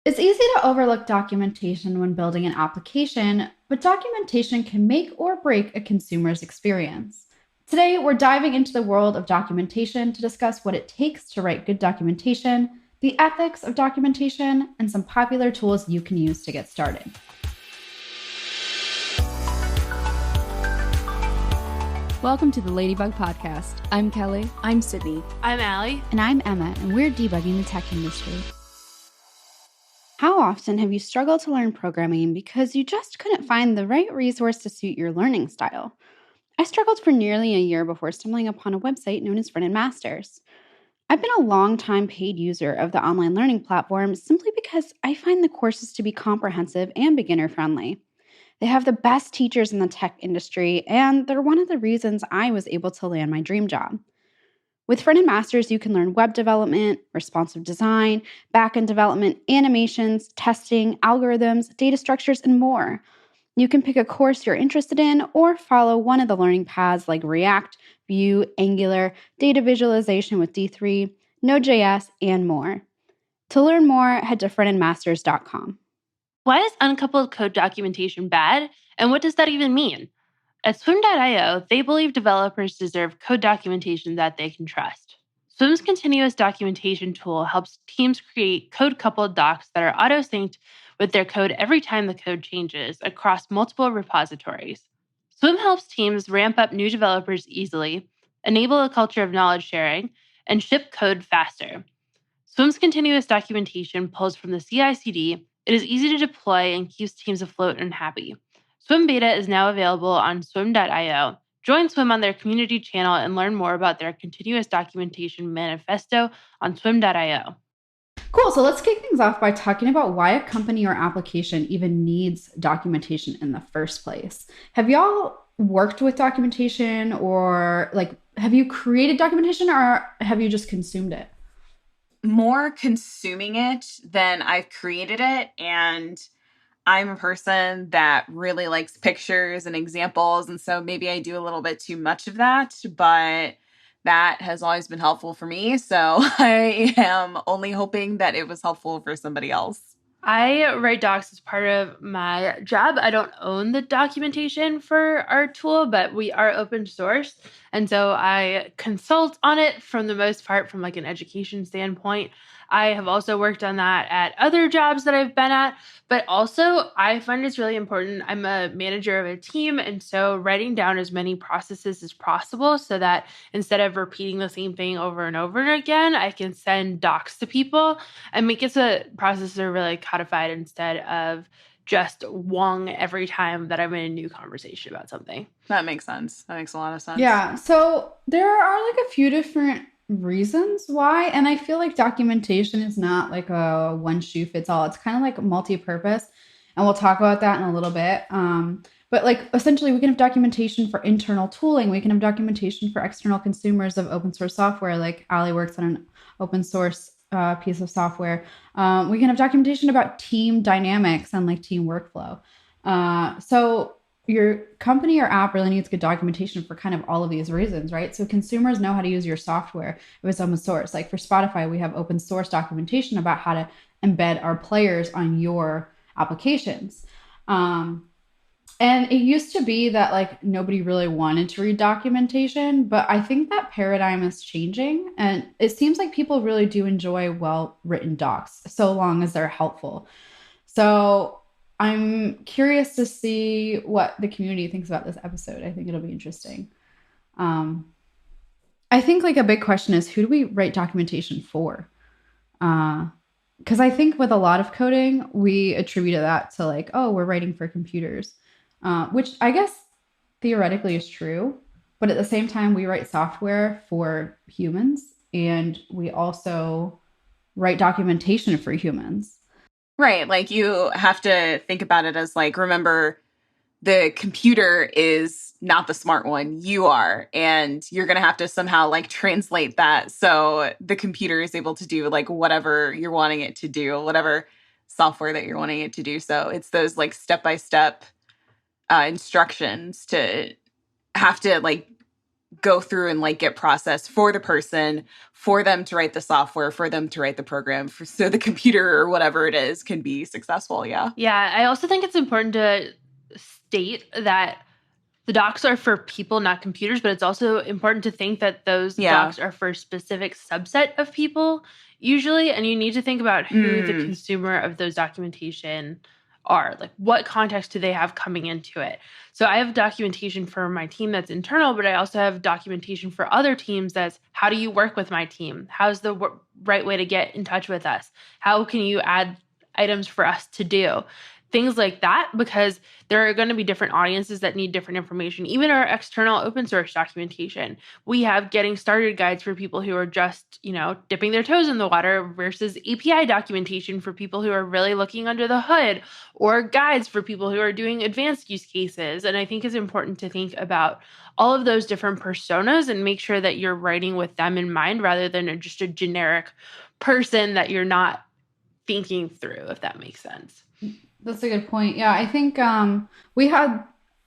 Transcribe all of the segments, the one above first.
It's easy to overlook documentation when building an application, but documentation can make or break a consumer's experience. Today, we're diving into the world of documentation to discuss what it takes to write good documentation, the ethics of documentation, and some popular tools you can use to get started. Welcome to the Ladybug Podcast. I'm Kelly. I'm Sydney. I'm Allie. And I'm Emma, and we're debugging the tech industry. How often have you struggled to learn programming because you just couldn't find the right resource to suit your learning style? I struggled for nearly a year before stumbling upon a website known as Friend and Masters. I've been a long-time paid user of the online learning platform simply because I find the courses to be comprehensive and beginner-friendly. They have the best teachers in the tech industry, and they're one of the reasons I was able to land my dream job. With Friend and Masters, you can learn web development, responsive design, backend development, animations, testing, algorithms, data structures, and more. You can pick a course you're interested in or follow one of the learning paths like React, Vue, Angular, data visualization with D3, Node.js, and more. To learn more, head to friendandmasters.com. Why is uncoupled code documentation bad, and what does that even mean? At Swim.io, they believe developers deserve code documentation that they can trust. Swim's continuous documentation tool helps teams create code-coupled docs that are auto-synced with their code every time the code changes across multiple repositories. Swim helps teams ramp up new developers easily, enable a culture of knowledge sharing, and ship code faster. Swim's continuous documentation pulls from the CI/CD. It is easy to deploy and keeps teams afloat and happy. Swim Beta is now available on swim.io. Join Swim on their community channel and learn more about their continuous documentation manifesto on swim.io. Cool. So let's kick things off by talking about why a company or application even needs documentation in the first place. Have y'all worked with documentation, or have you created documentation, or have you just consumed it? More consuming it than I've created it. And I'm a person that really likes pictures and examples. And so maybe I do a little bit too much of that, but that has always been helpful for me. So I am only hoping that it was helpful for somebody else. I write docs as part of my job. I don't own the documentation for our tool, but we are open source. And so I consult on it from the most part from like an education standpoint. I have also worked on that at other jobs that I've been at, but also I find it's really important. I'm a manager of a team, and so writing down as many processes as possible so that instead of repeating the same thing over and over again, I can send docs to people and make it so that processes are really codified instead of just wong every time that I'm in a new conversation about something. That makes sense. That makes a lot of sense. Yeah. So there are like a few different reasons why, and I feel like documentation is not like a one shoe fits all. It's kind of like multi-purpose, and we'll talk about that in a little bit. But like essentially we can have documentation for internal tooling. We can have documentation for external consumers of open source software. Like Allie works on an open source piece of software. We can have documentation about team dynamics and like team workflow. So your company or app really needs good documentation for kind of all of these reasons, right? So consumers know how to use your software if it's open source. Like for Spotify, we have open source documentation about how to embed our players on your applications. And it used to be that like nobody really wanted to read documentation, but I think that paradigm is changing. And it seems like people really do enjoy well-written docs, so long as they're helpful. So I'm curious to see what the community thinks about this episode. I think it'll be interesting. I think like a big question is, who do we write documentation for? Because I think with a lot of coding, we attribute that to like, oh, we're writing for computers, which I guess theoretically is true. But at the same time, we write software for humans, and we also write documentation for humans. Right. Like you have to think about it as like, remember, the computer is not the smart one. You are. And you're going to have to somehow like translate that so the computer is able to do like whatever you're wanting it to do, whatever software that you're wanting it to do. So it's those like step-by-step instructions to have to like go through and like get processed for the person, for them to write the software, for them to write the program, so the computer or whatever it is can be successful. Yeah. Yeah. I also think it's important to state that the docs are for people, not computers, but it's also important to think that those docs are for a specific subset of people usually. And you need to think about who the consumer of those documentation are. Like, what context do they have coming into it? So I have documentation for my team that's internal, but I also have documentation for other teams that's how do you work with my team? How's the right way to get in touch with us? How can you add items for us to do? Things like that, because there are going to be different audiences that need different information. Even our external open source documentation, we have getting started guides for people who are just, dipping their toes in the water versus API documentation for people who are really looking under the hood, or guides for people who are doing advanced use cases. And I think it's important to think about all of those different personas and make sure that you're writing with them in mind rather than just a generic person that you're not thinking through, if that makes sense. That's a good point. Yeah, I think we had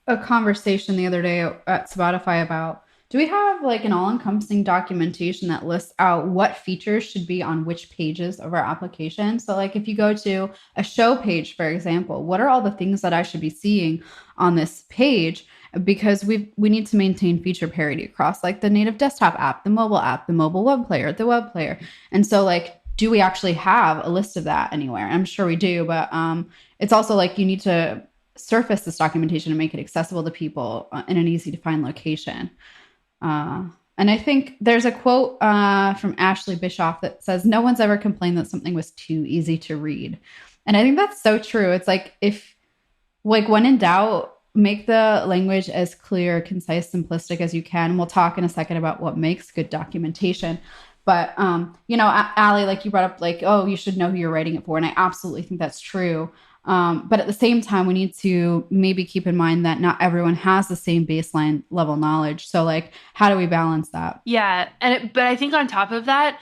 a conversation the other day at Spotify about, do we have like an all-encompassing documentation that lists out what features should be on which pages of our application? So like if you go to a show page, for example, what are all the things that I should be seeing on this page? Because we need to maintain feature parity across like the native desktop app, the mobile web player, the web player. And so like, do we actually have a list of that anywhere? I'm sure we do, but it's also like you need to surface this documentation and make it accessible to people in an easy to find location. And I think there's a quote from Ashley Bischoff that says, "No one's ever complained that something was too easy to read." And I think that's so true. It's like when in doubt, make the language as clear, concise, simplistic as you can. We'll talk in a second about what makes good documentation. But, Allie, like you brought up, like, oh, you should know who you're writing it for. And I absolutely think that's true. But at the same time, we need to maybe keep in mind that not everyone has the same baseline level knowledge. So, like, how do we balance that? Yeah. But I think on top of that,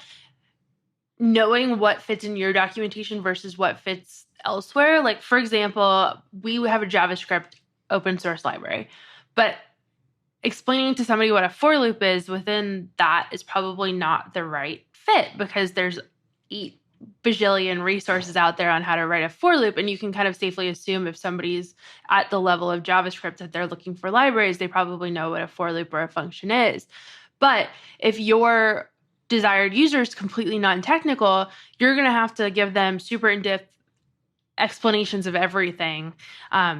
knowing what fits in your documentation versus what fits elsewhere. Like, for example, we have a JavaScript open source library. But explaining to somebody what a for loop is within that is probably not the right fit, because there's 8 bajillion resources out there on how to write a for loop. And you can kind of safely assume if somebody's at the level of JavaScript that they're looking for libraries, they probably know what a for loop or a function is. But if your desired user is completely non-technical, you're going to have to give them super in-depth explanations of everything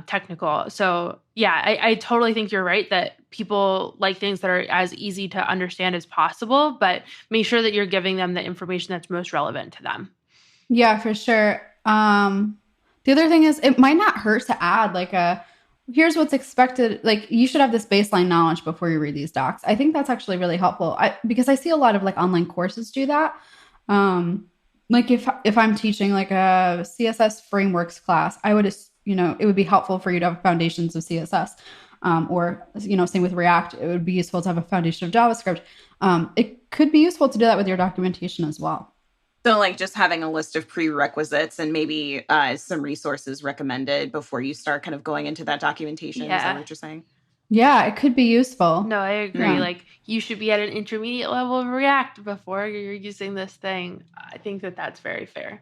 technical. So yeah, I totally think you're right that people like things that are as easy to understand as possible, but make sure that you're giving them the information that's most relevant to them. Yeah, for sure. The other thing is it might not hurt to add like here's what's expected. Like you should have this baseline knowledge before you read these docs. I think that's actually really helpful because I see a lot of like online courses do that. Like if I'm teaching like a CSS frameworks class, I would, it would be helpful for you to have foundations of CSS, or, same with React, it would be useful to have a foundation of JavaScript. It could be useful to do that with your documentation as well. So like just having a list of prerequisites and maybe some resources recommended before you start kind of going into that documentation. Yeah. Is that what you're saying? Yeah, it could be useful. No, I agree. Yeah. Like you should be at an intermediate level of React before you're using this thing. I think that that's very fair.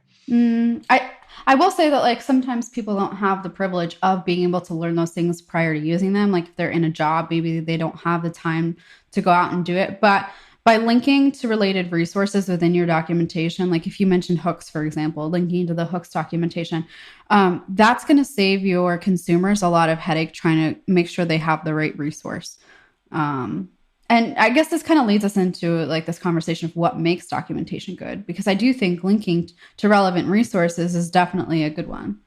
I will say that like sometimes people don't have the privilege of being able to learn those things prior to using them. Like if they're in a job, maybe they don't have the time to go out and do it. But by linking to related resources within your documentation, like if you mentioned hooks, for example, linking to the hooks documentation, that's going to save your consumers a lot of headache trying to make sure they have the right resource. And I guess this kind of leads us into like this conversation of what makes documentation good, because I do think linking to relevant resources is definitely a good one.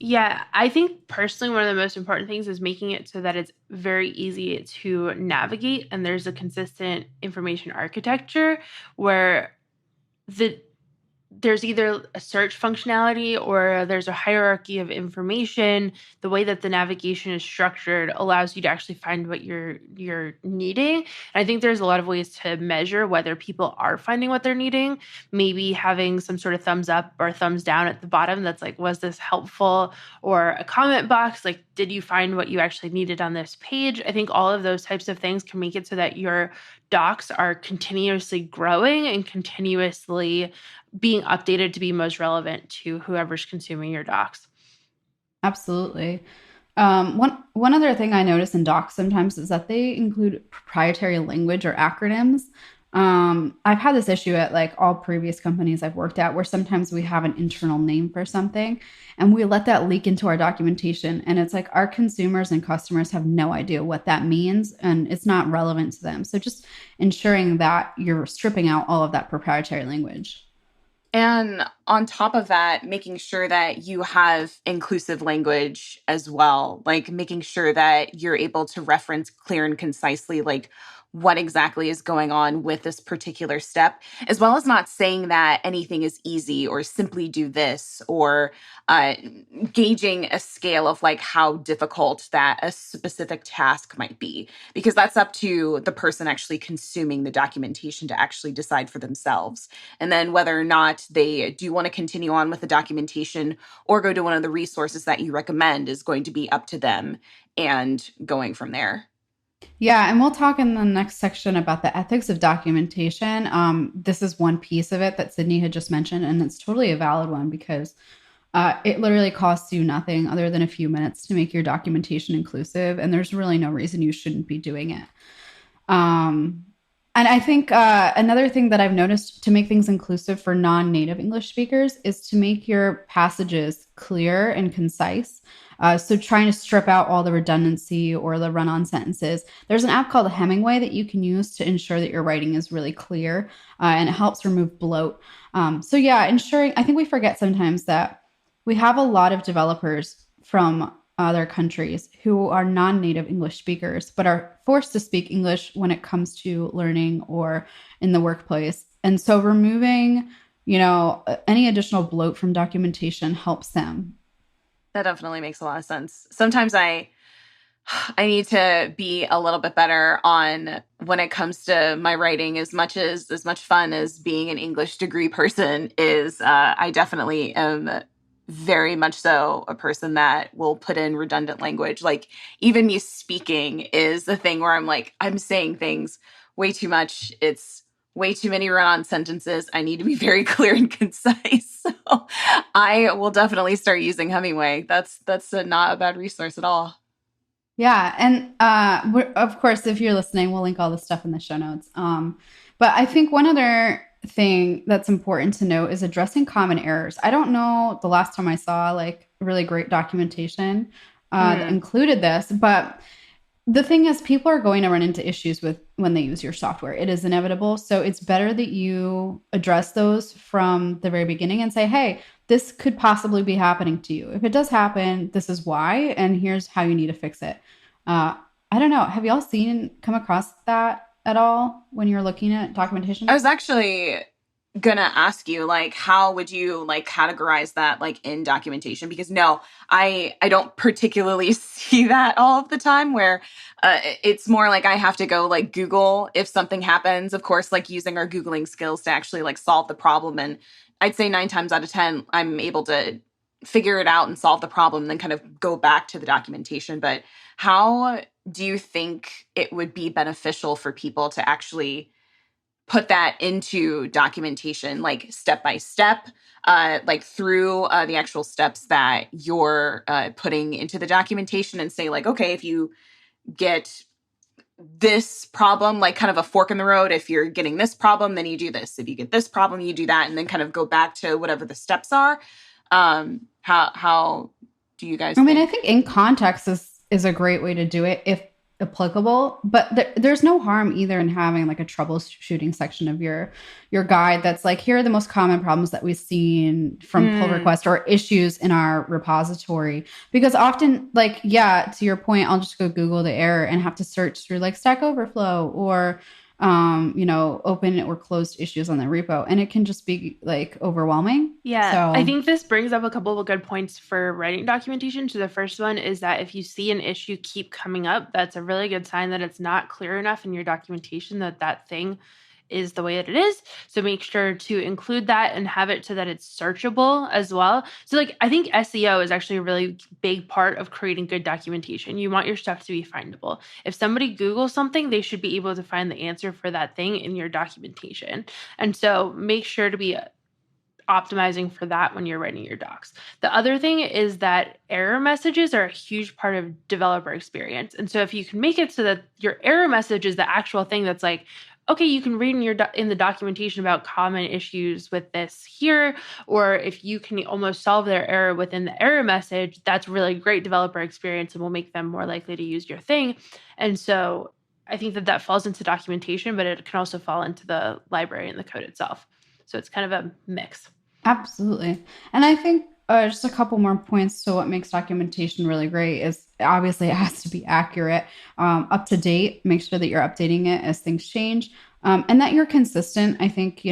Yeah, I think personally one of the most important things is making it so that it's very easy to navigate and there's a consistent information architecture where the there's either a search functionality or there's a hierarchy of information. The way that the navigation is structured allows you to actually find what you're needing. And I think there's a lot of ways to measure whether people are finding what they're needing. Maybe having some sort of thumbs up or thumbs down at the bottom that's like, was this helpful? Or a comment box like, did you find what you actually needed on this page? I think all of those types of things can make it so that your docs are continuously growing and continuously being updated to be most relevant to whoever's consuming your docs. Absolutely. One other thing I notice in docs sometimes is that they include proprietary language or acronyms. I've had this issue at like all previous companies I've worked at where sometimes we have an internal name for something and we let that leak into our documentation. And it's like our consumers and customers have no idea what that means and it's not relevant to them. So just ensuring that you're stripping out all of that proprietary language. And on top of that, making sure that you have inclusive language as well, like making sure that you're able to reference clear and concisely, like what exactly is going on with this particular step, as well as not saying that anything is easy or simply do this or uh, gauging a scale of like how difficult that a specific task might be, because that's up to the person actually consuming the documentation to actually decide for themselves. And then whether or not they do want to continue on with the documentation or go to one of the resources that you recommend is going to be up to them and going from there. Yeah, and we'll talk in the next section about the ethics of documentation. This is one piece of it that Sydney had just mentioned, and it's totally a valid one because it literally costs you nothing other than a few minutes to make your documentation inclusive, and there's really no reason you shouldn't be doing it. Um, and I think another thing that I've noticed to make things inclusive for non-native English speakers is to make your passages clear and concise. So trying to strip out all the redundancy or the run-on sentences. There's an app called Hemingway that you can use to ensure that your writing is really clear and it helps remove bloat. So yeah, ensuring, I think we forget sometimes that we have a lot of developers from other countries who are non-native English speakers, but are forced to speak English when it comes to learning or in the workplace. And so removing, any additional bloat from documentation helps them. That definitely makes a lot of sense. Sometimes I need to be a little bit better on when it comes to my writing. As much fun as being an English degree person is, I definitely am very much so a person that will put in redundant language. Like even me speaking is the thing where I'm like, I'm saying things way too much. It's way too many run-on sentences. I need to be very clear and concise. So I will definitely start using Hemingway. That's not a bad resource at all. Yeah, and of course, if you're listening, we'll link all this stuff in the show notes. But I think one other thing that's important to note is addressing common errors. I don't know the last time I saw like really great documentation that included this, but the thing is, people are going to run into issues with when they use your software. It is inevitable. So it's better that you address those from the very beginning and say, hey, this could possibly be happening to you. If it does happen, this is why, and here's how you need to fix it. I don't know. Have y'all come across that at all when you're looking at documentation? I was actually gonna ask you, like, how would you like categorize that like in documentation? Because no, I don't particularly see that all of the time where it's more like I have to go like Google if something happens, of course, like using our Googling skills to actually like solve the problem. And I'd say 9 times out of 10 I'm able to figure it out and solve the problem and then kind of go back to the documentation. But how do you think it would be beneficial for people to actually put that into documentation, like step by step, like through the actual steps that you're putting into the documentation, and say like, okay, if you get this problem, like kind of a fork in the road, if you're getting this problem, then you do this. If you get this problem, you do that, and then kind of go back to whatever the steps are. How do you guys I think in context is a great way to do it if applicable, but there's no harm either in having like a troubleshooting section of your guide that's like, here are the most common problems that we've seen from pull request or issues in our repository. Because often, like, yeah, to your point, I'll just go Google the error and have to search through like Stack Overflow or open or closed issues on the repo, and it can just be like overwhelming. Yeah, So I think this brings up a couple of good points for writing documentation. So the first one is that if you see an issue keep coming up, that's a really good sign that it's not clear enough in your documentation that that thing is the way that it is. So make sure to include that and have it so that it's searchable as well. So like I think SEO is actually a really big part of creating good documentation. You want your stuff to be findable. If somebody Googles something, they should be able to find the answer for that thing in your documentation. And so make sure to be optimizing for that when you're writing your docs. The other thing is that error messages are a huge part of developer experience. And so if you can make it so that your error message is the actual thing that's like, okay, you can read in the documentation about common issues with this here, or if you can almost solve their error within the error message, that's really great developer experience and will make them more likely to use your thing. And so I think that falls into documentation, but it can also fall into the library and the code itself. So it's kind of a mix. Absolutely. And I think just a couple more points to what makes documentation really great is obviously it has to be accurate, up to date. Make sure that you're updating it as things change, and that you're consistent. I think,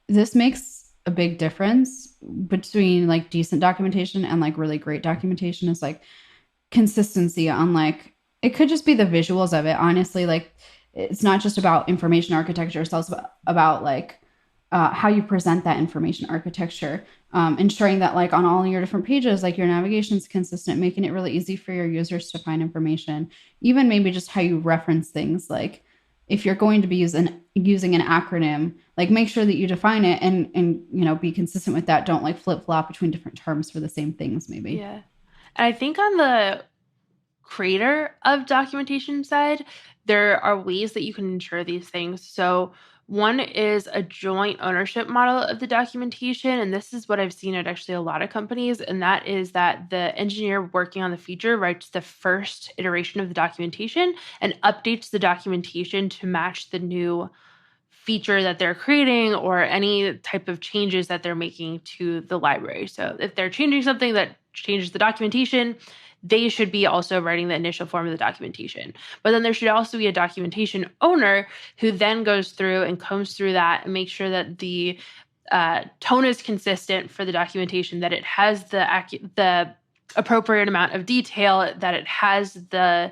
this makes a big difference between like decent documentation and like really great documentation is like consistency on like, it could just be the visuals of it. Honestly, like it's not just about information architecture. It's also about like how you present that information architecture, ensuring that like on all your different pages, like your navigation is consistent, making it really easy for your users to find information, even maybe just how you reference things. Like if you're going to be using an acronym, like make sure that you define it and be consistent with that. Don't like flip flop between different terms for the same things maybe. Yeah. And I think on the creator of documentation side, there are ways that you can ensure these things. So one is a joint ownership model of the documentation. And this is what I've seen at actually a lot of companies. And that is that the engineer working on the feature writes the first iteration of the documentation and updates the documentation to match the new feature that they're creating or any type of changes that they're making to the library. So if they're changing something that changes the documentation, they should be also writing the initial form of the documentation. But then there should also be a documentation owner who then goes through and combs through that and makes sure that the tone is consistent for the documentation, that it has the appropriate amount of detail, that it has the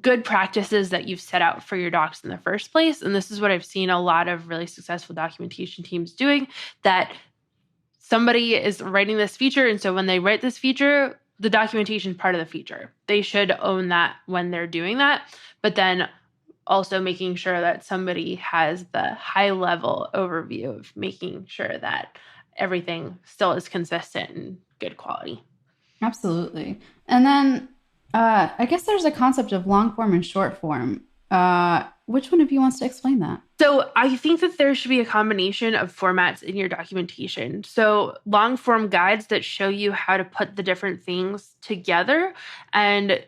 good practices that you've set out for your docs in the first place. And this is what I've seen a lot of really successful documentation teams doing, that somebody is writing this feature. And so when they write this feature, the documentation is part of the feature. They should own that when they're doing that. But then also making sure that somebody has the high level overview of making sure that everything still is consistent and good quality. Absolutely. And then I guess there's a concept of long form and short form. Which one of you wants to explain that? So I think that there should be a combination of formats in your documentation. So long form guides that show you how to put the different things together, and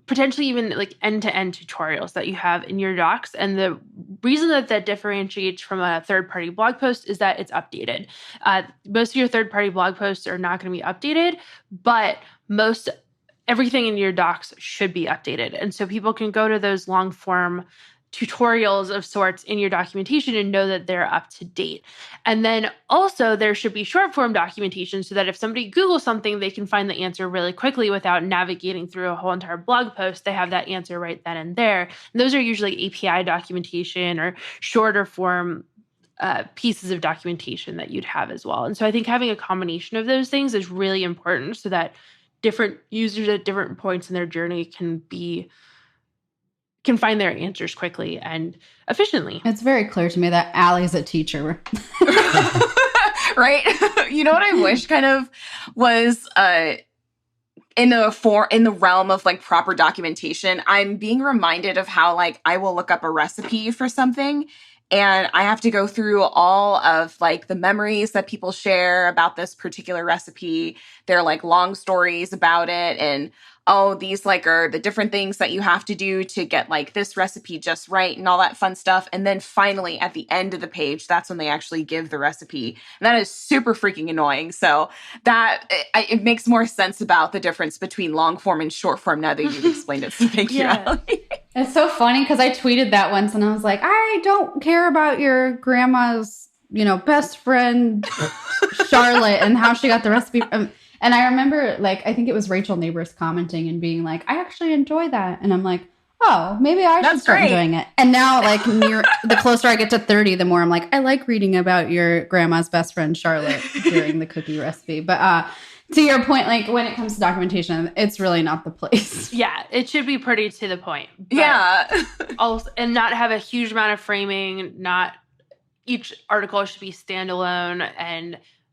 potentially even like end-to-end tutorials that you have in your docs. And the reason that differentiates from a third-party blog post is that it's updated. Most of your third-party blog posts are not going to be updated, but everything in your docs should be updated. And so people can go to those long form tutorials of sorts in your documentation and know that they're up to date. And then also there should be short form documentation so that if somebody Googles something, they can find the answer really quickly without navigating through a whole entire blog post. They have that answer right then and there. And those are usually API documentation or shorter form pieces of documentation that you'd have as well. And so I think having a combination of those things is really important so that different users at different points in their journey can find their answers quickly and efficiently. It's very clear to me that Allie's a teacher. Right? You know what I wish kind of was in the realm of like proper documentation, I'm being reminded of how like I will look up a recipe for something and I have to go through all of like the memories that people share about this particular recipe. They're like long stories about it. And these like are the different things that you have to do to get like this recipe just right and all that fun stuff. And then finally at the end of the page, that's when they actually give the recipe. And that is super freaking annoying. So that it makes more sense about the difference between long form and short form now that you've explained it. So thank you, Allie. It's so funny because I tweeted that once and I was like, I don't care about your grandma's, best friend, Charlotte, and how she got the recipe. And I remember, like, I think it was Rachel Neighbors commenting and being like, I actually enjoy that. And I'm like, oh, maybe I should That's start great. enjoying it. And now, like, the closer I get to 30, the more I'm like, I like reading about your grandma's best friend, Charlotte, during the cookie recipe. But to your point, like, when it comes to documentation, it's really not the place. Yeah, it should be pretty to the point. Yeah. Also, and not have a huge amount of framing. Not each article should be standalone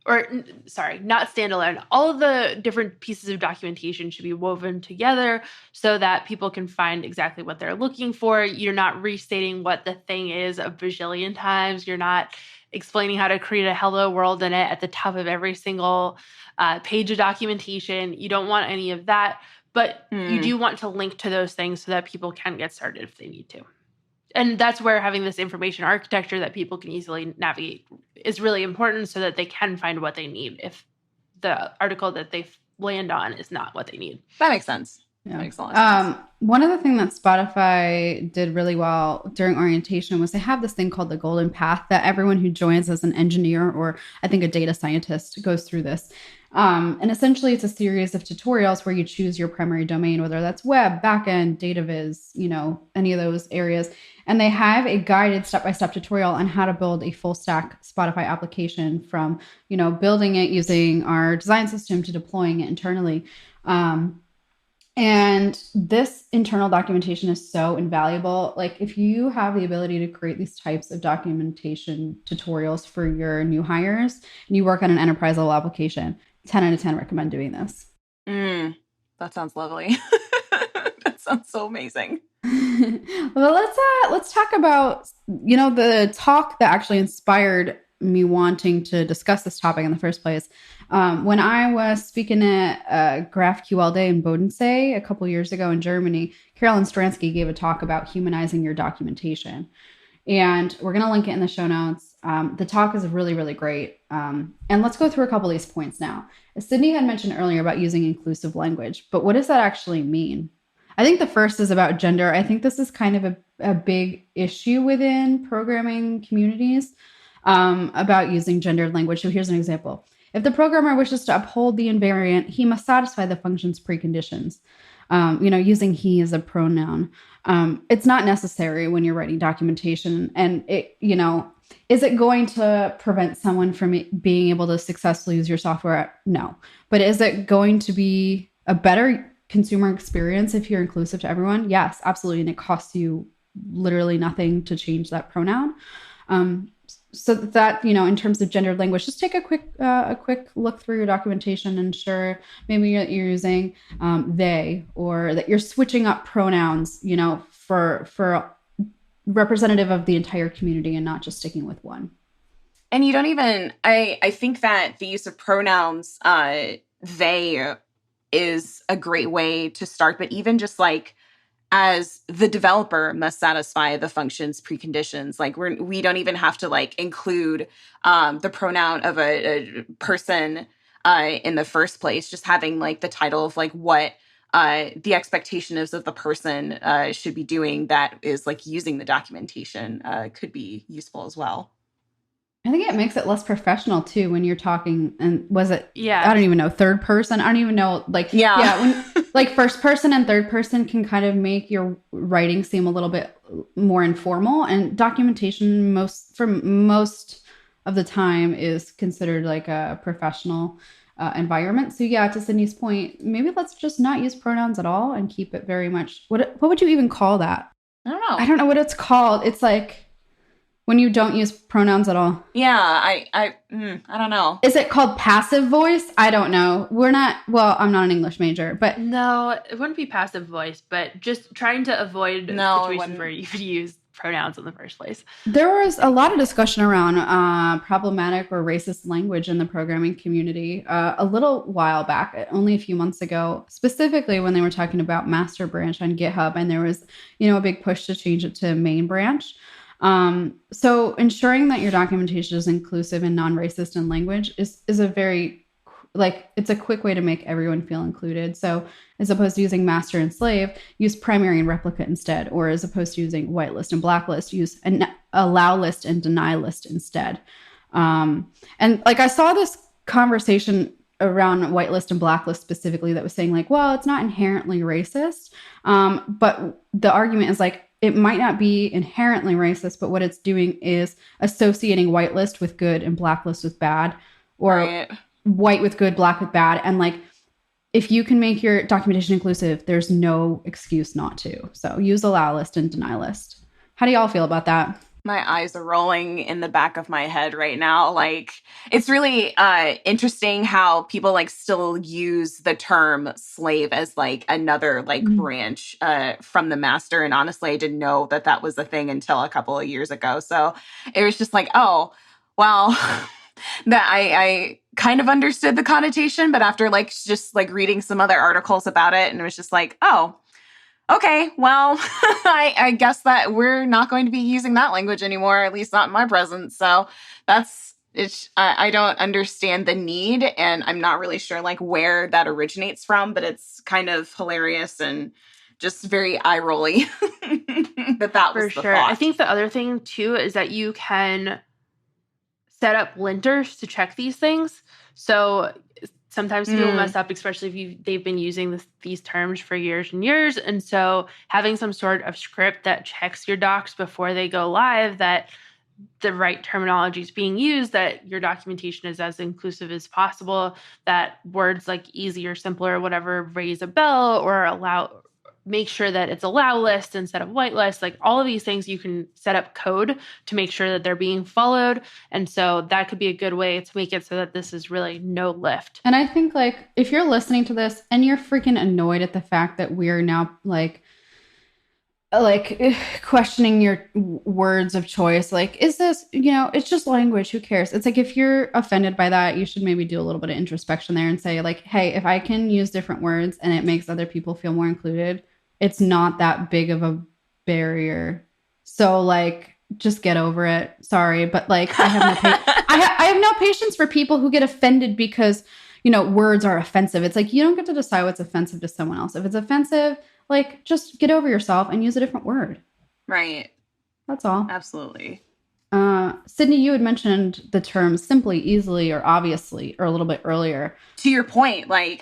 not standalone. All of the different pieces of documentation should be woven together so that people can find exactly what they're looking for. You're not restating what the thing is a bajillion times. You're not explaining how to create a hello world in it at the top of every single page of documentation. You don't want any of that, but you do want to link to those things so that people can get started if they need to. And that's where having this information architecture that people can easily navigate is really important so that they can find what they need if the article that they land on is not what they need. That makes sense. Yeah. That makes a lot of sense. One other thing that Spotify did really well during orientation was they have this thing called the Golden Path that everyone who joins as an engineer or I think a data scientist goes through this. And essentially it's a series of tutorials where you choose your primary domain, whether that's web, backend, data viz, any of those areas. And they have a guided step-by-step tutorial on how to build a full stack Spotify application from, building it using our design system to deploying it internally. And this internal documentation is so invaluable. Like if you have the ability to create these types of documentation tutorials for your new hires and you work on an enterprise level application, 10 out of 10 recommend doing this. That sounds lovely. That sounds so amazing. Well, let's talk about, the talk that actually inspired me wanting to discuss this topic in the first place. When I was speaking at GraphQL Day in Bodensee a couple years ago in Germany, Carolyn Stransky gave a talk about humanizing your documentation. And we're going to link it in the show notes. The talk is really, really great. And let's go through a couple of these points now. As Sydney had mentioned earlier about using inclusive language, but what does that actually mean? I think the first is about gender. I think this is kind of a big issue within programming communities about using gendered language. So here's an example. If the programmer wishes to uphold the invariant, he must satisfy the function's preconditions. Using he as a pronoun. It's not necessary when you're writing documentation. And is it going to prevent someone from being able to successfully use your software? No. But is it going to be a better consumer experience if you're inclusive to everyone? Yes, absolutely. And it costs you literally nothing to change that pronoun. So that, in terms of gendered language, just take a quick look through your documentation and ensure maybe you're using they, or that you're switching up pronouns, for representative of the entire community and not just sticking with one. And you don't even, I think that the use of pronouns, they is a great way to start, but even just like as the developer must satisfy the function's preconditions. Like we don't even have to like include the pronoun of a person in the first place. Just having like the title of like what the expectation is of the person should be doing that is like using the documentation could be useful as well. I think it makes it less professional too when you're talking. And was it? Yeah. I don't even know. Third person. I don't even know. Like when, like first person and third person can kind of make your writing seem a little bit more informal. And documentation most of the time is considered like a professional environment. So yeah, to Sydney's point, maybe let's just not use pronouns at all and keep it very much. What would you even call that? I don't know. I don't know what it's called. It's like when you don't use pronouns at all. Yeah, I don't know. Is it called passive voice? I don't know. I'm not an English major, but no, it wouldn't be passive voice, but just trying to avoid situations where you would use pronouns in the first place. There was a lot of discussion around problematic or racist language in the programming community a little while back, only a few months ago, specifically when they were talking about master branch on GitHub, and there was, a big push to change it to main branch. So ensuring that your documentation is inclusive and non-racist in language is a very like it's a quick way to make everyone feel included. So as opposed to using master and slave, use primary and replicate instead. Or as opposed to using whitelist and blacklist, use an allow list and deny list instead. And like I saw this conversation around whitelist and blacklist specifically that was saying like, well, it's not inherently racist. But the argument is like, it might not be inherently racist, but what it's doing is associating whitelist with good and blacklist with bad, or white with good, black with bad. And like, if you can make your documentation inclusive, there's no excuse not to. So use allow list and deny list. How do y'all feel about that? My eyes are rolling in the back of my head right now. Like, it's really interesting how people like still use the term slave as like another like branch from the master. And honestly, I didn't know that that was a thing until a couple of years ago. So it was just like, oh, well, that I kind of understood the connotation, but after like just like reading some other articles about it, and it was just like, oh, okay, well, I guess that we're not going to be using that language anymore, at least not in my presence. So that's it's. I don't understand the need, and I'm not really sure like where that originates from, but it's kind of hilarious and just very eye rolly that was the thought. I think the other thing too is that you can set up linters to check these things. So sometimes people mess up, especially if they've been using these terms for years and years. And so having some sort of script that checks your docs before they go live, that the right terminology is being used, that your documentation is as inclusive as possible, that words like easy or simpler or whatever raise a bell, or make sure that it's allow list instead of whitelist. Like all of these things, you can set up code to make sure that they're being followed. And so that could be a good way to make it so that this is really no lift. And I think like if you're listening to this and you're freaking annoyed at the fact that we're now like questioning your words of choice, like, is this, it's just language, who cares? It's like, if you're offended by that, you should maybe do a little bit of introspection there and say like, hey, if I can use different words and it makes other people feel more included, it's not that big of a barrier. So like, just get over it. Sorry, but like, I have no patience for people who get offended because, words are offensive. It's like, you don't get to decide what's offensive to someone else. If it's offensive, like, just get over yourself and use a different word. Right. That's all. Absolutely. Sydney, you had mentioned the terms simply, easily, or obviously, or a little bit earlier. To your point, like,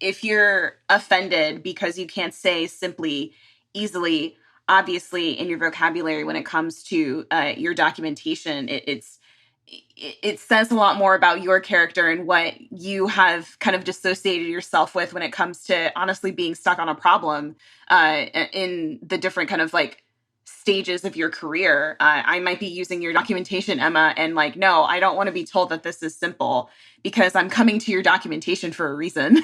if you're offended because you can't say simply, easily, obviously in your vocabulary when it comes to your documentation, it says a lot more about your character and what you have kind of dissociated yourself with when it comes to honestly being stuck on a problem in the different kind of like stages of your career. I might be using your documentation, Emma, and like, no, I don't want to be told that this is simple because I'm coming to your documentation for a reason.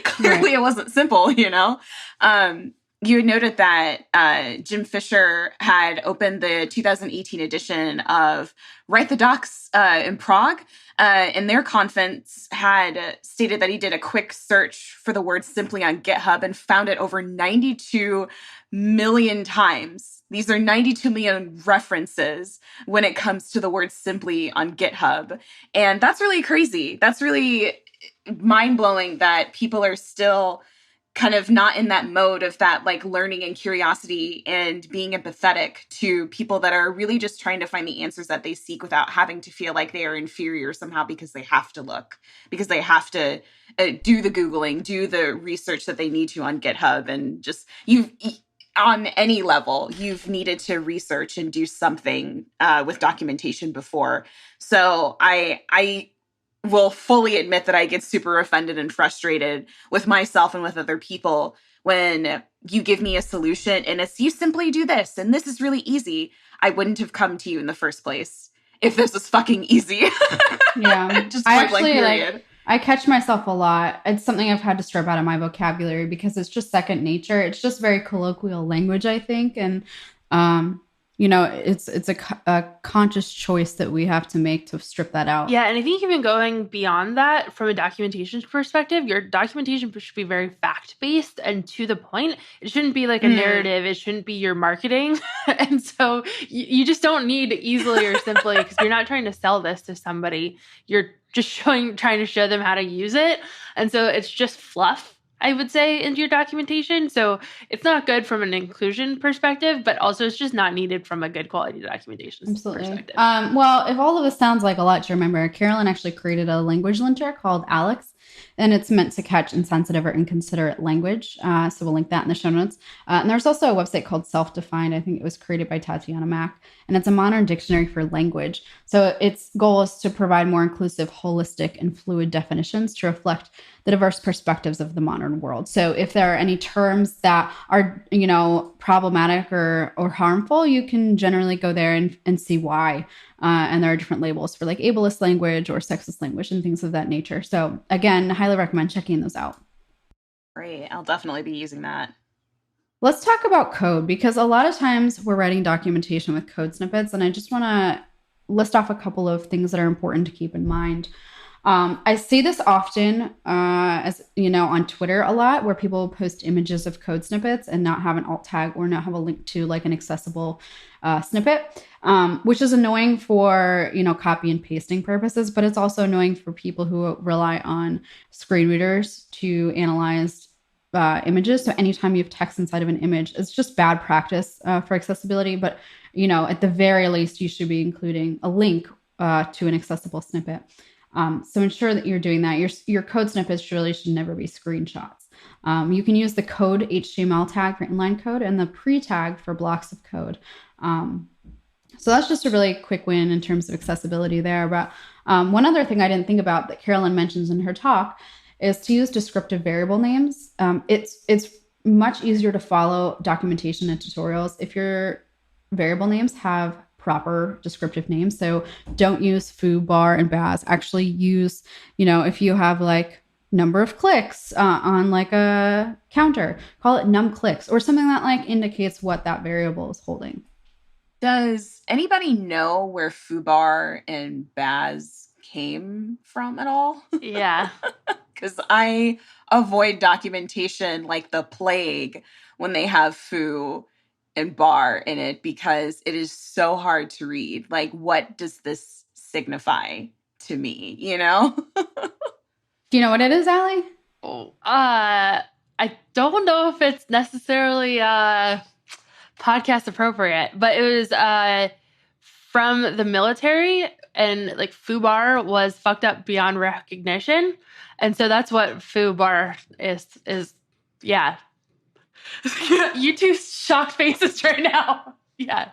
Clearly it wasn't simple, You had noted that Jim Fisher had opened the 2018 edition of Write the Docs in Prague, and their conference had stated that he did a quick search for the word simply on GitHub and found it over 92 million times. These are 92 million references when it comes to the word simply on GitHub. And that's really crazy. That's really mind-blowing that people are still kind of not in that mode of that like learning and curiosity and being empathetic to people that are really just trying to find the answers that they seek without having to feel like they are inferior somehow because they have to look, because they have to do the Googling, do the research that they need to on GitHub. And just on any level, you've needed to research and do something with documentation before. So I will fully admit that I get super offended and frustrated with myself and with other people when you give me a solution and it's you simply do this and this is really easy. I wouldn't have come to you in the first place if this was fucking easy. Yeah. Just period. I catch myself a lot. It's something I've had to strip out of my vocabulary because it's just second nature. It's just very colloquial language, I think. And it's a conscious choice that we have to make to strip that out. Yeah, and I think even going beyond that from a documentation perspective, your documentation should be very fact-based and to the point. It shouldn't be like a narrative. It shouldn't be your marketing. And so you just don't need easily or simply, because you're not trying to sell this to somebody. You're just trying to show them how to use it. And so it's just fluff, I would say, into your documentation. So it's not good from an inclusion perspective, but also it's just not needed from a good quality documentation perspective. Well, if all of this sounds like a lot to remember, Carolyn actually created a language linter called Alex, and it's meant to catch insensitive or inconsiderate language. So we'll link that in the show notes. And there's also a website called Self-Defined. I think it was created by Tatiana Mack, and it's a modern dictionary for language. So its goal is to provide more inclusive, holistic, and fluid definitions to reflect the diverse perspectives of the modern world. So if there are any terms that are, problematic or harmful, you can generally go there and see why. And there are different labels for like ableist language or sexist language and things of that nature. So again, highly recommend checking those out. Great. I'll definitely be using that. Let's talk about code, because a lot of times we're writing documentation with code snippets, and I just want to list off a couple of things that are important to keep in mind. I see this often, as on Twitter a lot, where people post images of code snippets and not have an alt tag or not have a link to like an accessible snippet, which is annoying for, copy and pasting purposes, but it's also annoying for people who rely on screen readers to analyze images. So anytime you have text inside of an image, it's just bad practice for accessibility. But, at the very least, you should be including a link to an accessible snippet. So ensure that you're doing that. Your code snippets really should never be screenshots. You can use the code HTML tag for inline code and the pre-tag for blocks of code. So that's just a really quick win in terms of accessibility there. But one other thing I didn't think about that Carolyn mentions in her talk is to use descriptive variable names. It's much easier to follow documentation and tutorials if your variable names have proper descriptive names. So don't use foo, bar, and baz. Actually use, if you have like number of clicks on like a counter, call it num clicks or something that like indicates what that variable is holding. Does anybody know where foobar and baz came from at all? Yeah. Because I avoid documentation like the plague when they have foo and bar in it, because it is so hard to read. Like, what does this signify to me, Do you know what it is, Allie? Oh, I don't know if it's necessarily podcast appropriate, but it was from the military, and like foobar was fucked up beyond recognition. And so that's what foobar is. Yeah. You two shocked faces right now. Yeah.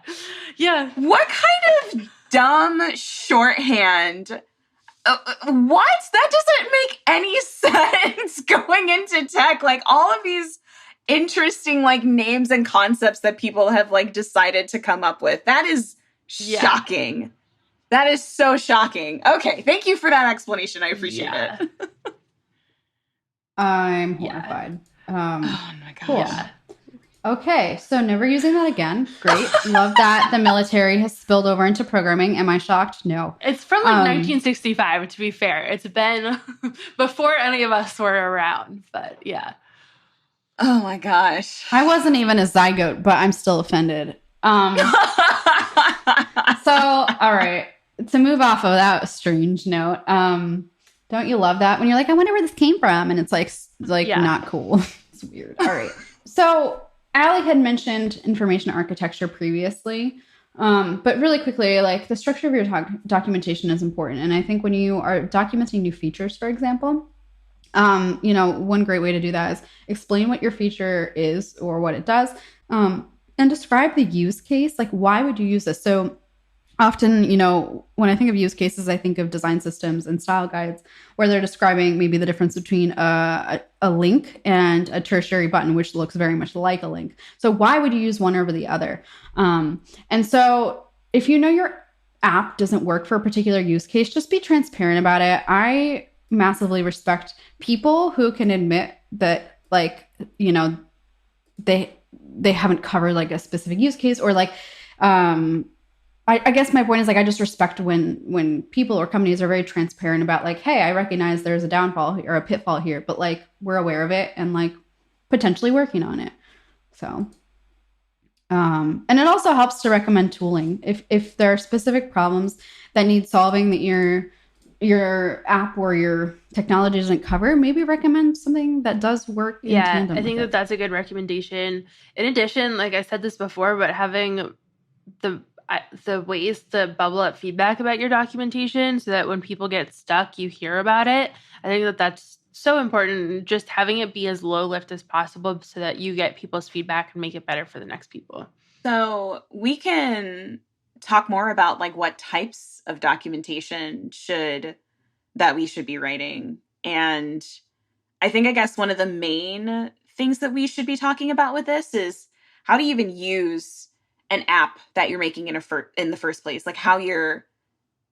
Yeah. What kind of dumb shorthand? What? That doesn't make any sense going into tech. Like all of these interesting like names and concepts that people have like decided to come up with. That is shocking. Yeah. That is so shocking. Okay. Thank you for that explanation. I appreciate it. I'm horrified. Oh my gosh. Cool. Yeah. Okay, so never using that again. Great. Love that the military has spilled over into programming. Am I shocked? No. It's from like 1965, to be fair. It's been before any of us were around, but yeah. Oh my gosh. I wasn't even a zygote, but I'm still offended. So, all right. To move off of that strange note, don't you love that when you're like, I wonder where this came from? And it's like not cool. It's weird. All right. So Allie had mentioned information architecture previously, but really quickly, like the structure of your documentation is important. And I think when you are documenting new features, for example, one great way to do that is explain what your feature is or what it does, and describe the use case. Like, why would you use this? So often, when I think of use cases, I think of design systems and style guides where they're describing maybe the difference between a link and a tertiary button, which looks very much like a link. So why would you use one over the other? And so if your app doesn't work for a particular use case, just be transparent about it. I massively respect people who can admit that, like, they haven't covered like a specific use case, or like, I guess my point is like I just respect when people or companies are very transparent about like, hey, I recognize there's a downfall or a pitfall here, but like we're aware of it and like potentially working on it. So, and it also helps to recommend tooling if there are specific problems that need solving that your app or your technology doesn't cover. Maybe recommend something that does work in tandem I with think that it. that's a good recommendation. In addition, like I said this before, but having the the ways to bubble up feedback about your documentation so that when people get stuck, you hear about it. I think that that's so important. Just having it be as low lift as possible so that you get people's feedback and make it better for the next people. So we can talk more about like what types of documentation that we should be writing. And I guess one of the main things that we should be talking about with this is how to even use an app that you're making in the first place, like how you're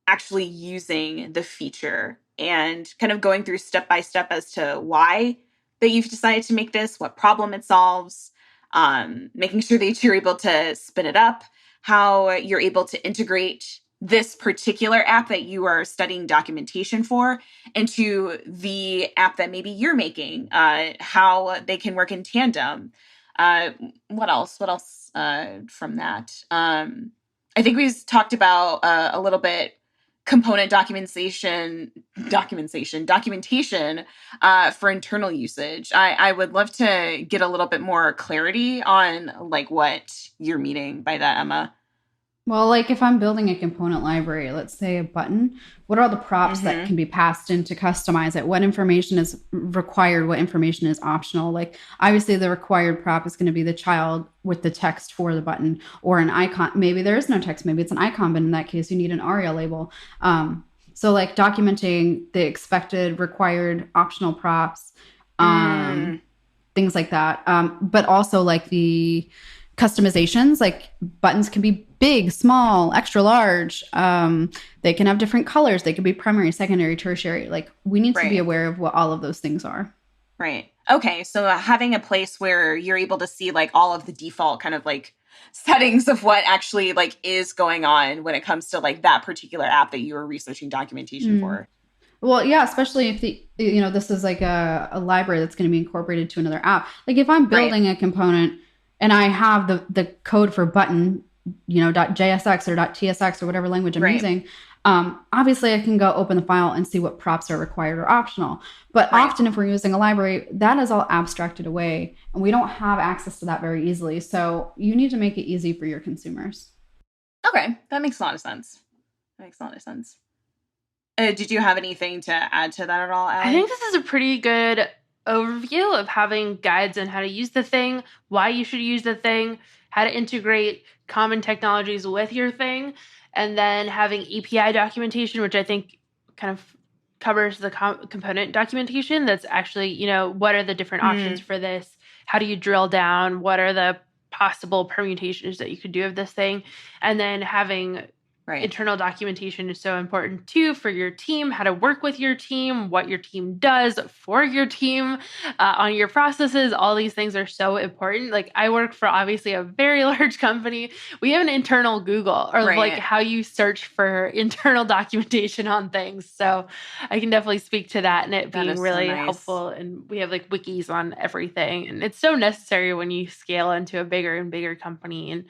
actually using the feature and kind of going through step by step as to why that you've decided to make this, what problem it solves, making sure that you're able to spin it up, how you're able to integrate this particular app that you are studying documentation for into the app that maybe you're making, how they can work in tandem. Uh, what else? What else from that? I think we've talked about a little bit component documentation for internal usage. I would love to get a little bit more clarity on like what you're meaning by that, Emma. Well, like if I'm building a component library, let's say a button, what are all the props that Mm-hmm. can be passed in to customize it? What information is required? What information is optional? Like obviously the required prop is going to be the child with the text for the button or an icon. Maybe there is no text, maybe it's an icon, but in that case you need an ARIA label. So like documenting the expected, required, optional props, Mm, things like that. But also like the customizations, like buttons can be big, small, extra large. They can have different colors. They could be primary, secondary, tertiary. Like we need to be right, aware of what all of those things are. right. Okay, so having a place where you're able to see like all of the default kind of like settings of what actually like is going on when it comes to like that particular app that you were researching documentation Mm. for. Well, yeah, especially if this is like a library that's going to be incorporated to another app. Like if I'm Right, building a component and I have the code for button, .jsx or .tsx or whatever language I'm right, using, obviously I can go open the file and see what props are required or optional. But right. often if we're using a library, that is all abstracted away and we don't have access to that very easily. So you need to make it easy for your consumers. Okay, that makes a lot of sense. That makes a lot of sense. Did you have anything to add to that at all, I Allie? think this is a pretty good overview of having guides on how to use the thing, why you should use the thing, how to integrate common technologies with your thing, and then having API documentation, which I think kind of covers the component documentation. That's actually, what are the different options Mm, for this? How do you drill down? What are the possible permutations that you could do of this thing? And then having right. internal documentation is so important too for your team, how to work with your team, what your team does for your team, on your processes. All these things are so important. Like I work for obviously a very large company. We have an internal Google or like Right. how you search for internal documentation on things. So I can definitely speak to that and it That being is so really nice. helpful. And we have like wikis on everything. And it's so necessary when you scale into a bigger and bigger company. And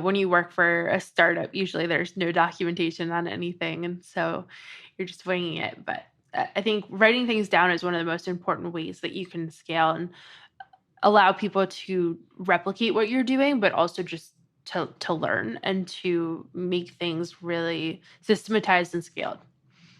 when you work for a startup, usually there's no documentation on anything. And so you're just winging it. But I think writing things down is one of the most important ways that you can scale and allow people to replicate what you're doing, but also just to learn and to make things really systematized and scaled.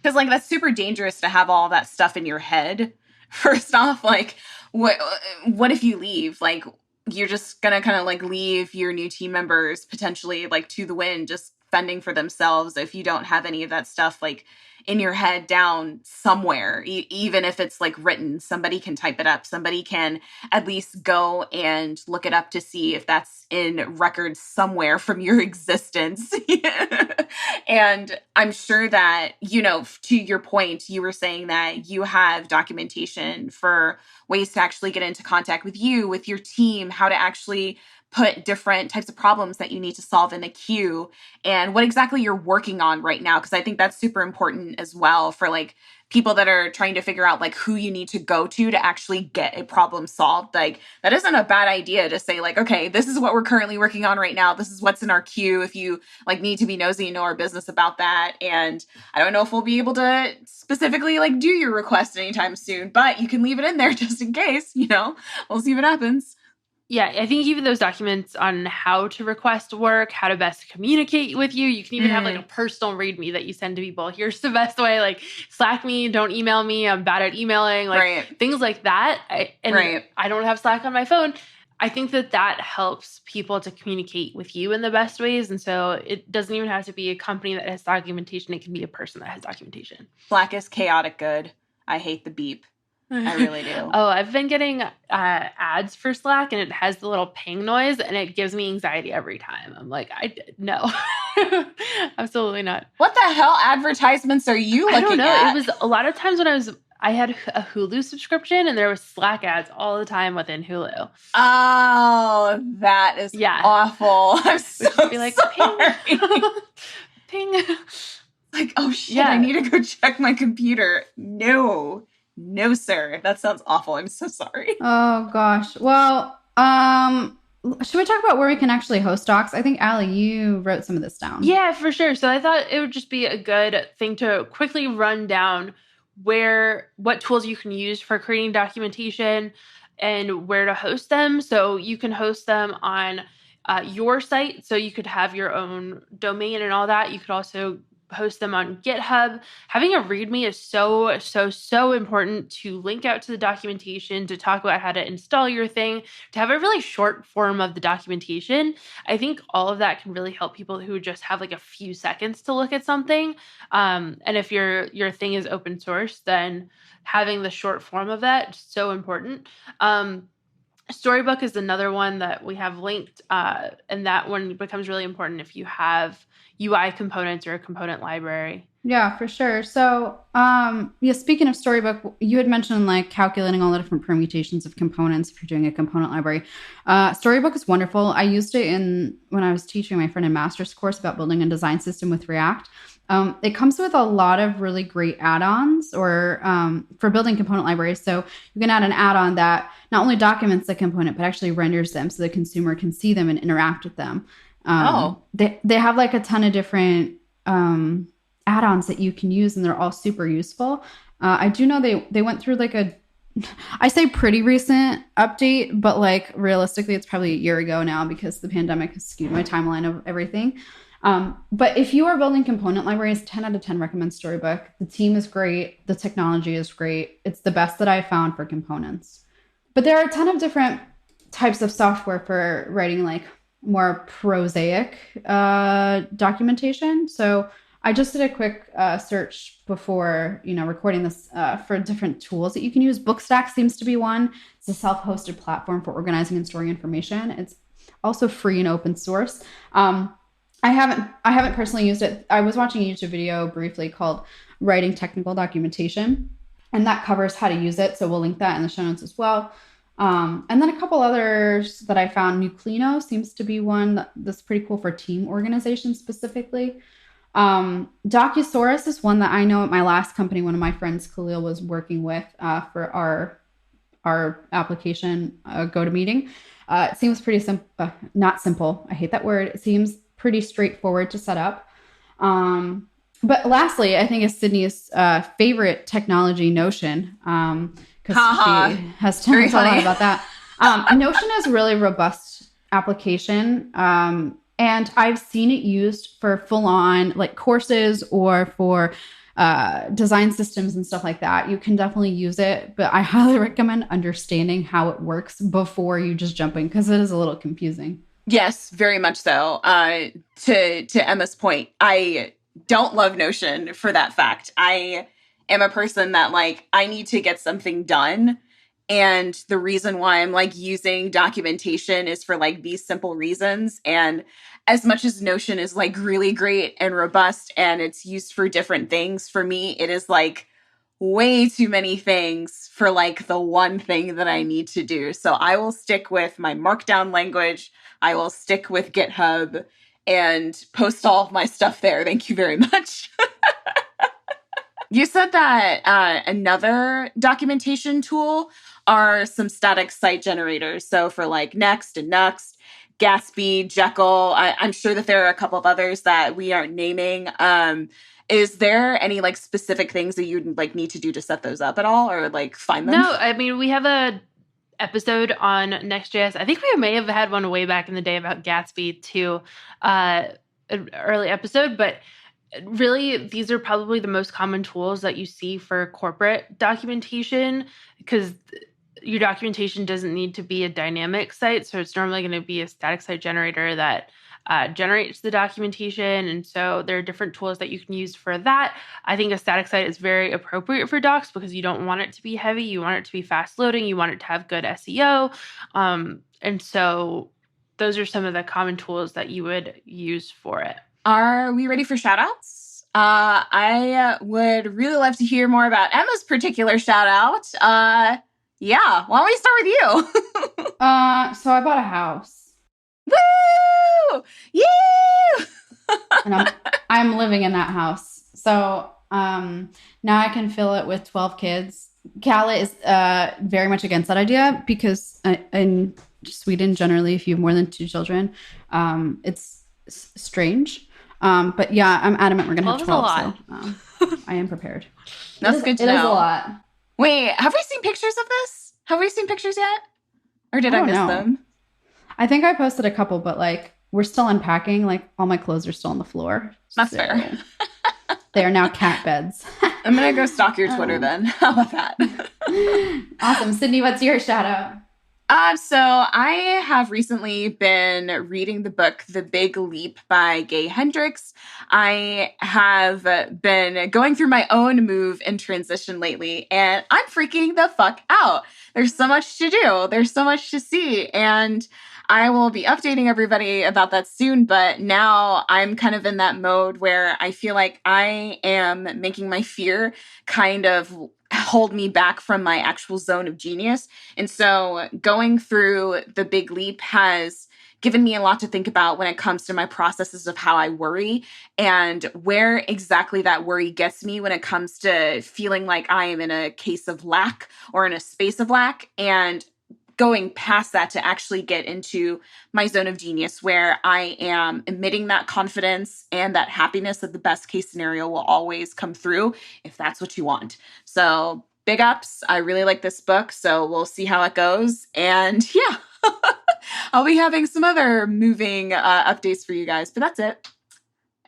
Because like that's super dangerous to have all that stuff in your head. First off, like what if you leave? Like you're just gonna kind of like leave your new team members potentially like to the wind, just fending for themselves if you don't have any of that stuff like in your head down somewhere, even if it's like written. Somebody can type it up. Somebody can at least go and look it up to see if that's in records somewhere from your existence. And I'm sure that, to your point, you were saying that you have documentation for ways to actually get into contact with you, with your team, how to actually put different types of problems that you need to solve in the queue, and what exactly you're working on right now. Because I think that's super important as well for like people that are trying to figure out like who you need to go to actually get a problem solved. Like that isn't a bad idea to say like, okay, this is what we're currently working on right now. This is what's in our queue. If you like need to be nosy and know our business about that. And I don't know if we'll be able to specifically like do your request anytime soon, but you can leave it in there just in case, we'll see what happens. Yeah, I think even those documents on how to request work, how to best communicate with you. You can even have like a personal README that you send to people. Here's the best way, like Slack me, don't email me. I'm bad at emailing, like things like that. I don't have Slack on my phone. I think that helps people to communicate with you in the best ways. And so it doesn't even have to be a company that has documentation. It can be a person that has documentation. Slack is chaotic good. I hate the beep. I really do. Oh, I've been getting ads for Slack, and it has the little ping noise, and it gives me anxiety every time. I'm like, no, absolutely not. What the hell advertisements are you looking at? I don't know. It was a lot of times when I had a Hulu subscription, and there was Slack ads all the time within Hulu. Oh, that is awful. I'm so be like, sorry. Ping. Like, oh shit, I need to go check my computer. No, sir. That sounds awful. I'm so sorry. Oh, gosh. Well, should we talk about where we can actually host docs? I think, Allie, you wrote some of this down. Yeah, for sure. So I thought it would just be a good thing to quickly run down what tools you can use for creating documentation and where to host them. So you can host them on your site. So you could have your own domain and all that. You could also host them on GitHub. Having a README is so important to link out to the documentation, to talk about how to install your thing, to have a really short form of the documentation. I think all of that can really help people who just have like a few seconds to look at something. And if your thing is open source, then having the short form of that is so important. Storybook is another one that we have linked, and that one becomes really important if you have UI components or a component library. Yeah, for sure. So, speaking of Storybook, you had mentioned like calculating all the different permutations of components if you're doing a component library. Storybook is wonderful. I used it when I was teaching my friend a master's course about building a design system with React. It comes with a lot of really great add-ons or for building component libraries. So you can add an add-on that not only documents the component, but actually renders them so the consumer can see them and interact with them. They have like a ton of different add-ons that you can use, and they're all super useful. I do know they went through like I say pretty recent update, but like realistically, it's probably a year ago now because the pandemic has skewed my timeline of everything. But if you are building component libraries, 10 out of 10 recommend Storybook. The team is great. The technology is great. It's the best that I found for components. But there are a ton of different types of software for writing like more prosaic documentation. So I just did a quick search before, recording this for different tools that you can use. Bookstack seems to be one. It's a self-hosted platform for organizing and storing information. It's also free and open source. I haven't personally used it. I was watching a YouTube video briefly called Writing Technical Documentation, and that covers how to use it. So we'll link that in the show notes as well. And then a couple others that I found. Nuclino seems to be one that's pretty cool for team organization specifically. Docusaurus is one that I know at my last company, one of my friends, Khalil, was working with for our application GoToMeeting. It seems pretty simple, not simple. I hate that word. It seems pretty straightforward to set up. But lastly, I think is Sydney's favorite technology, Notion, because she has told us a lot about that. Notion is a really robust application, and I've seen it used for full-on like courses or for design systems and stuff like that. You can definitely use it, but I highly recommend understanding how it works before you just jump in, because it is a little confusing. Yes, very much so. To Emma's point, I don't love Notion for that fact. I am a person that like, I need to get something done. And the reason why I'm like using documentation is for like these simple reasons. And as much as Notion is like really great and robust and it's used for different things, for me, it is like way too many things for like the one thing that I need to do. So I will stick with my markdown language. I will stick with GitHub and post all of my stuff there. Thank you very much. You said that another documentation tool are some static site generators. So for like Next and Nuxt, Gatsby, Jekyll, I'm sure that there are a couple of others that we aren't naming. Is there any like specific things that you'd like need to do to set those up at all or like find them? No, I mean, we have a episode on Next.js. I think we may have had one way back in the day about Gatsby too, an early episode, but really these are probably the most common tools that you see for corporate documentation because your documentation doesn't need to be a dynamic site. So it's normally going to be a static site generator that generates the documentation. And so there are different tools that you can use for that. I think a static site is very appropriate for docs because you don't want it to be heavy. You want it to be fast loading. You want it to have good SEO. And so those are some of the common tools that you would use for it. Are we ready for shoutouts? I would really love to hear more about Emma's particular shout out. Yeah, why don't we start with you? So I bought a house. Woo! You! And I'm living in that house. So now I can fill it with 12 kids. Kala is very much against that idea because in Sweden, generally, if you have more than 2 children, it's strange. But yeah, I'm adamant we're going to have 12. So I am prepared. That's good to know. It is a lot. Wait, have we seen pictures of this? Have we seen pictures yet? Or did I miss them? I think I posted a couple, but like we're still unpacking. Like all my clothes are still on the floor. That's fair. They are now cat beds. I'm going to go stalk your Twitter then. How about that? Awesome. Sydney, what's your shout out? So I have recently been reading the book, The Big Leap by Gay Hendricks. I have been going through my own move and transition lately, and I'm freaking the fuck out. There's so much to do. There's so much to see, and I will be updating everybody about that soon, but now I'm kind of in that mode where I feel like I am making my fear kind of hold me back from my actual zone of genius. And so going through The Big Leap has given me a lot to think about when it comes to my processes of how I worry and where exactly that worry gets me when it comes to feeling like I am in a case of lack or in a space of lack, and going past that to actually get into my zone of genius where I am emitting that confidence and that happiness that the best case scenario will always come through if that's what you want. So big ups. I really like this book. So we'll see how it goes. And yeah, I'll be having some other moving updates for you guys, but that's it.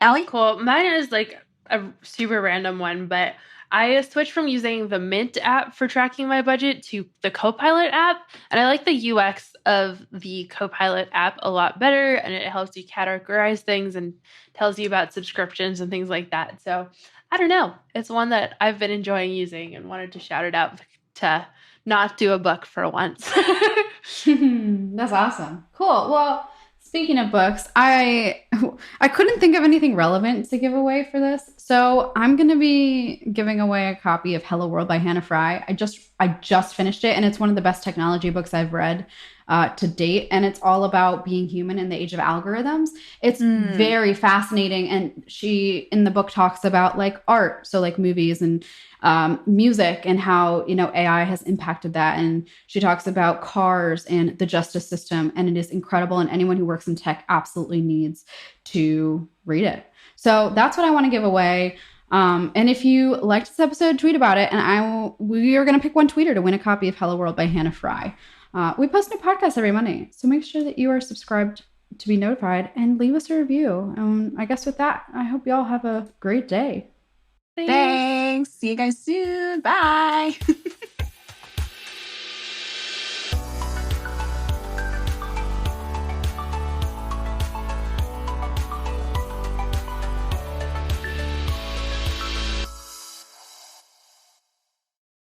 Allie? Cool. Mine is like a super random one, but I switched from using the Mint app for tracking my budget to the Copilot app. And I like the UX of the Copilot app a lot better. And it helps you categorize things and tells you about subscriptions and things like that. So I don't know. It's one that I've been enjoying using and wanted to shout it out to not do a book for once. That's awesome. Cool. Well, speaking of books, I couldn't think of anything relevant to give away for this. So I'm going to be giving away a copy of Hello World by Hannah Fry. I just finished it, and it's one of the best technology books I've read to date. And it's all about being human in the age of algorithms. It's very fascinating. And she, in the book, talks about like art. So like movies and music and how, AI has impacted that. And she talks about cars and the justice system. And it is incredible. And anyone who works in tech absolutely needs to read it. So that's what I want to give away. And if you liked this episode, tweet about it. And we are going to pick one tweeter to win a copy of Hello World by Hannah Fry. We post new podcasts every Monday. So make sure that you are subscribed to be notified and leave us a review. I guess with that, I hope you all have a great day. Thanks. See you guys soon. Bye.